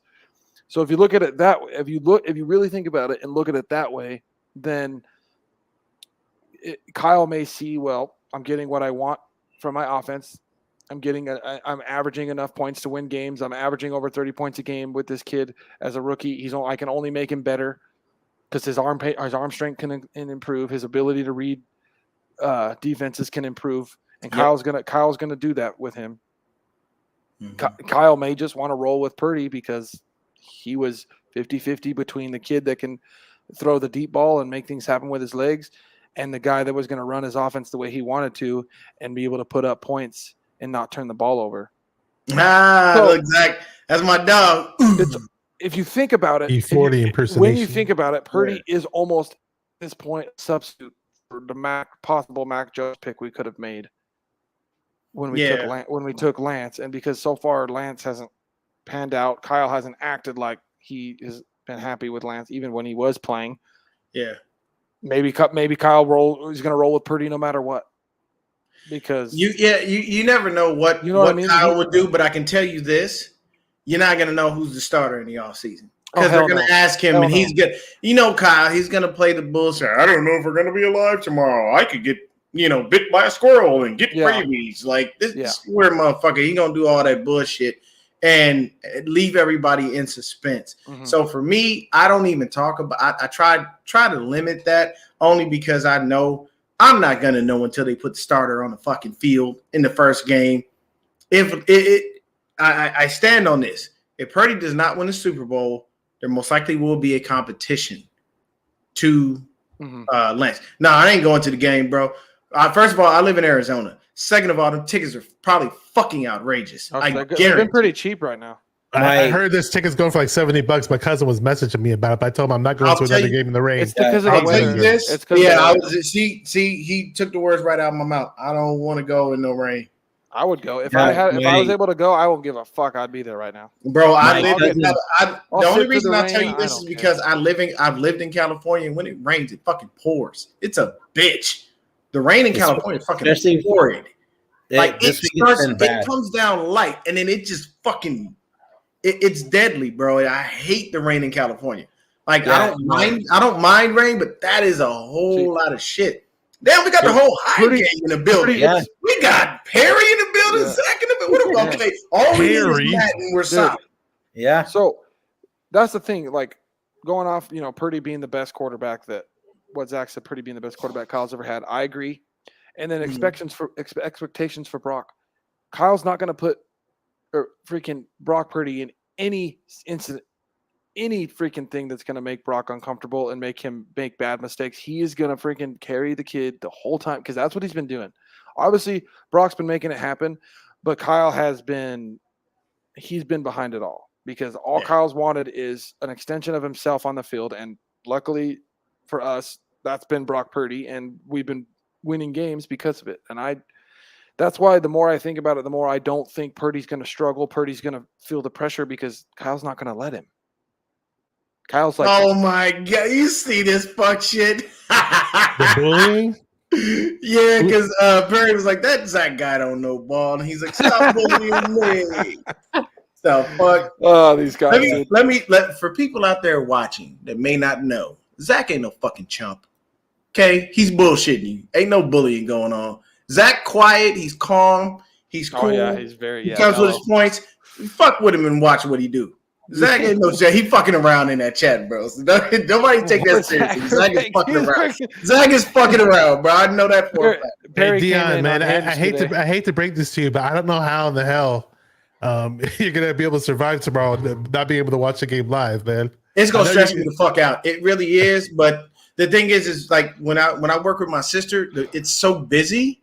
So if you look at it that way, if you really think about it and look at it that way, then Kyle may see, well, I'm getting what I want from my offense. I'm averaging enough points to win games. I'm averaging over 30 points a game with this kid as a rookie. I can only make him better because his arm strength can improve. His ability to read defenses can improve, and Kyle's gonna do that with him. Mm-hmm. Kyle may just want to roll with Purdy because he was 50-50 between the kid that can throw the deep ball and make things happen with his legs and the guy that was going to run his offense the way he wanted to and be able to put up points and not turn the ball over. Exactly. That's my dog. If you think about it, E40 impersonation. When you think about it, Purdy is almost at this point a substitute for the possible Mac Jones pick we could have made when we took Lance, and because so far Lance hasn't panned out, Kyle hasn't acted like he has been happy with Lance even when he was playing. Yeah, maybe Kyle he's going to roll with Purdy no matter what. Because you never know what Kyle would do, but I can tell you this: you're not going to know who's the starter in the offseason because they're going to ask him, and he's good. Kyle, he's going to play the bullshit. I don't know if we're going to be alive tomorrow. I could get bit by a squirrel and get rabies. Like this weird motherfucker. He going to do all that bullshit and leave everybody in suspense. Mm-hmm. So for me, I don't even talk about. I try to limit that only because I know. I'm not going to know until they put the starter on the fucking field in the first game. I stand on this. If Purdy does not win the Super Bowl, there most likely will be a competition to Lance. No, I ain't going to the game, bro. First of all, I live in Arizona. Second of all, the tickets are probably fucking outrageous. I guarantee. They've been pretty cheap right now. I heard this ticket's going for like $70. My cousin was messaging me about it, but I told him I'm not going to another game in the rain. It's because of the weather. It's he took the words right out of my mouth. I don't want to go in no rain. I would go if I was able to go. I won't give a fuck. I'd be there right now, bro. The only reason I tell you this is because I've lived in California, and when it rains, it fucking pours. It's a bitch. The rain in California is fucking horrid. Like it comes down light, and then it just fucking. It's deadly, bro. I hate the rain in California. Like I don't mind rain, but that is a whole lot of shit. Damn, we got the whole high gang in the building. We got Perry in the building, Zach in the building. Okay, all we need is that, and we're solid. Yeah. So that's the thing. Like going off, Purdy being the best quarterback what Zach said, Purdy being the best quarterback Kyle's ever had. I agree. And then expectations for Brock. Kyle's not going to put freaking Brock Purdy in any incident, any freaking thing that's going to make Brock uncomfortable and make him make bad mistakes. He is going to freaking carry the kid the whole time because that's what he's been doing. Obviously, Brock's been making it happen, but Kyle he's been behind it all because Kyle's wanted is an extension of himself on the field. And luckily for us, that's been Brock Purdy, and we've been winning games because of it. And that's why the more I think about it, the more I don't think Purdy's going to struggle. Purdy's going to feel the pressure because Kyle's not going to let him. Kyle's like, oh my God, you see this fuck shit? The bullying? Yeah, because Perry was like, that Zach guy don't know ball. And he's like, stop bullying me. So fuck. Oh, these guys. Let for people out there watching that may not know, Zach ain't no fucking chump. Okay? He's bullshitting you. Ain't no bullying going on. Zach quiet, he's calm, he's cool. Oh, yeah, he's very he comes with his points. You fuck with him and watch what he do. Zach ain't no shit. He fucking around in that chat, bro. So nobody take that seriously. Zach is fucking around. Zach is fucking around, bro. I know that for a fact. Hey, Deon, man, I hate to break this to you, but I don't know how in the hell you're gonna be able to survive tomorrow, not being able to watch the game live, man. It's gonna stress me the fuck out. It really is. But the thing is like when I work with my sister, it's so busy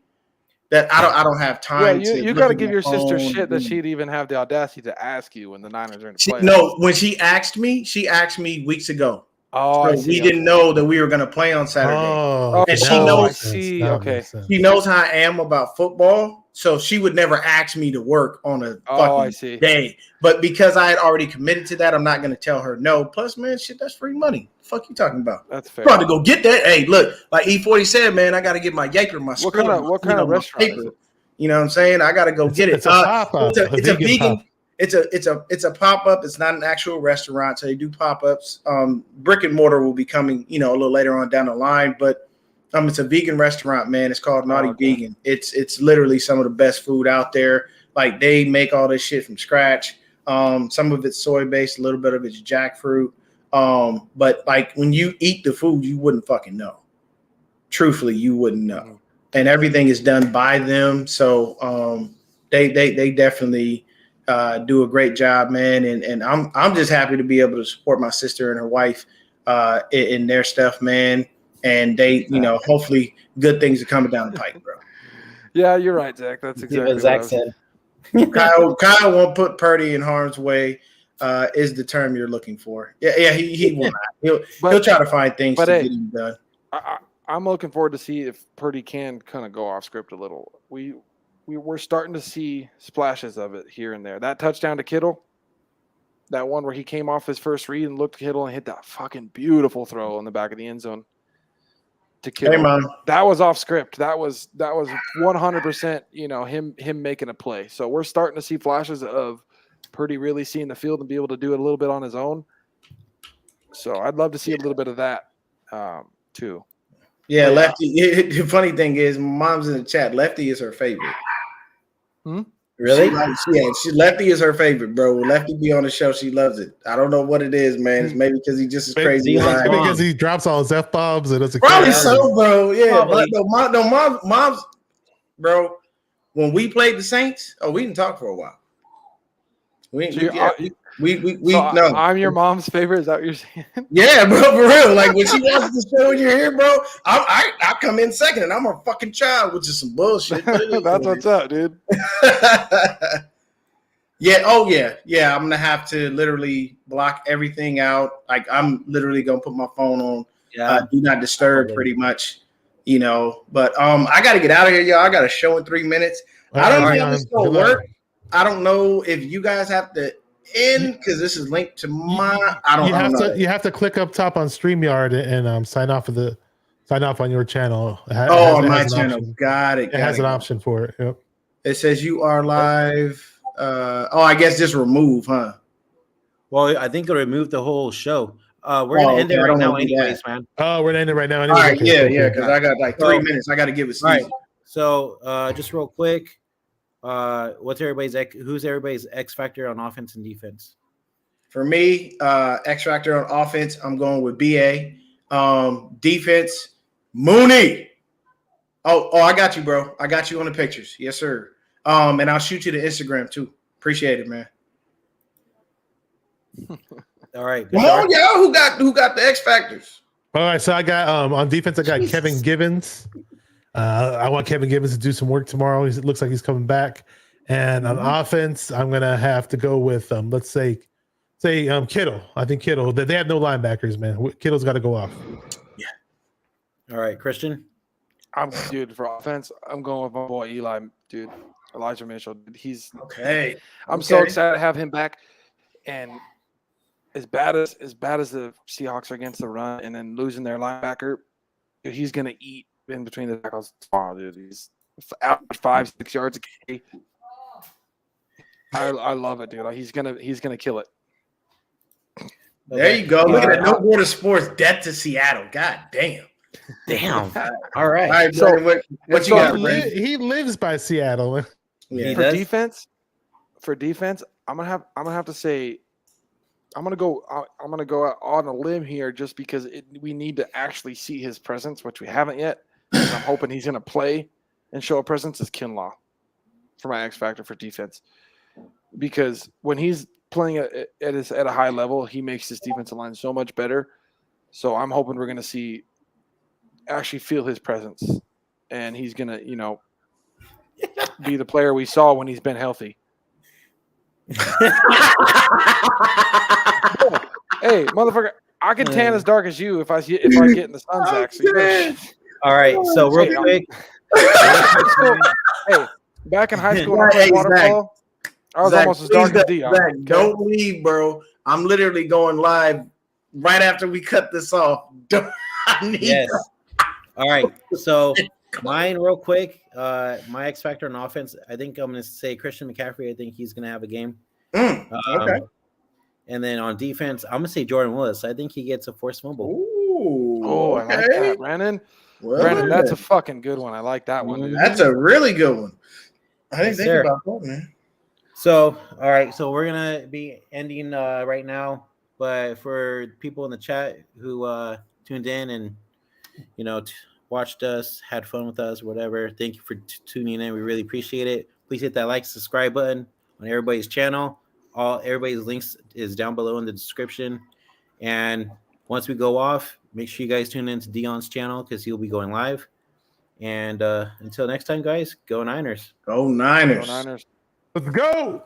that I don't have time. Yeah, you got to give your sister shit that she'd even have the audacity to ask you when the Niners are in the playoffs. No, when she asked me weeks ago. Oh, so we didn't know that we were going to play on Saturday. Oh, and she knows. Okay. She knows how I am about football, so she would never ask me to work on a fucking day. But because I had already committed to that, I'm not going to tell her no. Plus, man, shit, that's free money. The fuck you talking about? That's fair. I'm about to go get that. Hey, look, like E40 said, man, I got to get my Yaker, my what kind of restaurant is it? You know what I'm saying? I got to go get it. It's a pop-up. It's a vegan. It's a pop-up. It's not an actual restaurant, so they do pop-ups. Brick and mortar will be coming, a little later on down the line, but It's a vegan restaurant, man. It's called Naughty okay. Vegan. It's literally some of the best food out there. Like they make all this shit from scratch. Some of it's soy based, a little bit of it's jackfruit. But like when you eat the food, you wouldn't fucking know. Truthfully, you wouldn't know. And everything is done by them. So they definitely do a great job, man. And I'm just happy to be able to support my sister and her wife in their stuff, man. And they, hopefully good things are coming down the pipe, bro. Yeah, you're right, Zach. That's exactly what Zach said. Kyle won't put Purdy in harm's way. Is the term you're looking for? Yeah, he will not. He'll try to find things to get him done. I'm looking forward to see if Purdy can kind of go off script a little. We're starting to see splashes of it here and there. That touchdown to Kittle, that one where he came off his first read and looked at Kittle and hit that fucking beautiful throw in the back of the end zone to Kittle. Hey, man. That was off script. That was 100%, him making a play. So we're starting to see flashes of Purdy really seeing the field and be able to do it a little bit on his own. So I'd love to see a little bit of that too. Yeah, Lefty. The funny thing is, mom's in the chat. Lefty is her favorite. Really? Lefty is her favorite, bro. Lefty be on the show. She loves it. I don't know what it is, man. It's maybe because he's just as crazy as I am. Because he drops all his F-bombs and it's probably so, bro. Yeah, but mom's, bro. When we played the Saints, we didn't talk for a while. No. I'm your mom's favorite. Is that what you're saying? Yeah, bro, for real. Like when she watches the show and you're here, bro, I come in second and I'm a fucking child, which is some bullshit. That's what's up, dude. Yeah. Oh yeah. Yeah. I'm gonna have to literally block everything out. Like I'm literally gonna put my phone on do not disturb, pretty much. But I gotta get out of here, y'all. I got a show in 3 minutes. I don't know how this gonna work. I don't know if you guys have to end because this is linked to my. You have to click up top on StreamYard and sign off on your channel. On my channel. Got it. It has an option for it. Yep. It says you are live. I guess just remove, huh? Well, I think it'll remove the whole show. We're gonna end it right now, anyways, man. Oh, we're gonna end it right now. Anyways. All right, yeah, because I got like 3 minutes. I got to give it. All right. So, just real quick. Who's everybody's X factor on offense and defense? For me, X factor on offense, I'm going with BA. Defense, Mooney. Oh, I got you, bro. I got you on the pictures. Yes, sir. And I'll shoot you to Instagram too. Appreciate it, man. All right. Come on, y'all. Who got the X factors? All right, so I got on defense, I got Kevin Givens. I want Kevin Givens to do some work tomorrow. It looks like he's coming back. And on offense, I'm gonna have to go with let's say Kittle. I think Kittle. They have no linebackers, man. Kittle's got to go off. Yeah. All right, Christian. For offense, I'm going with my boy Eli, dude. Elijah Mitchell. He's okay. I'm so excited to have him back. And as bad as the Seahawks are against the run, and then losing their linebacker, he's gonna eat in between the tackles tomorrow, dude. He's out 5-6 yards a game. I love it, dude. He's gonna kill it. There you go. Look at that. No Border Sports death to Seattle. God damn. Damn. All right. All right, so what you got? He lives by Seattle. Yeah. For defense, I'm gonna have to say, I'm gonna go out on a limb here just because we need to actually see his presence, which we haven't yet. And I'm hoping he's gonna play and show a presence is Kinlaw for my X factor for defense, because when he's playing at a high level, he makes his defensive line so much better. So I'm hoping we're gonna actually feel his presence, and he's gonna be the player we saw when he's been healthy. Hey, motherfucker! I can tan as dark as you if I get in the sun, Zach. So all right, so real quick. Hey, back in high school, when I played water polo, I was almost as dark as Deon. Zach, don't leave, bro. I'm literally going live right after we cut this off. Yes. All right, so mine real quick. My X factor on offense, I think I'm going to say Christian McCaffrey. I think he's going to have a game. Okay. And then on defense, I'm going to say Jordan Willis. I think he gets a forced fumble. Ooh, Oh, I like that, Brandon. Well, Brandon, that's a fucking good one. I like that one, dude. that's a really good one. I didn't Yes, think sir. about that, man. So, all right. So we're gonna be ending right now. But for people in the chat who tuned in and watched us, had fun with us, whatever, thank you for tuning in. We really appreciate it. Please hit that like, subscribe button on everybody's channel. Everybody's links is down below in the description. And once we go off, make sure you guys tune in to Deon's channel because he'll be going live. And until next time, guys, go Niners. Go Niners. Go Niners. Let's go.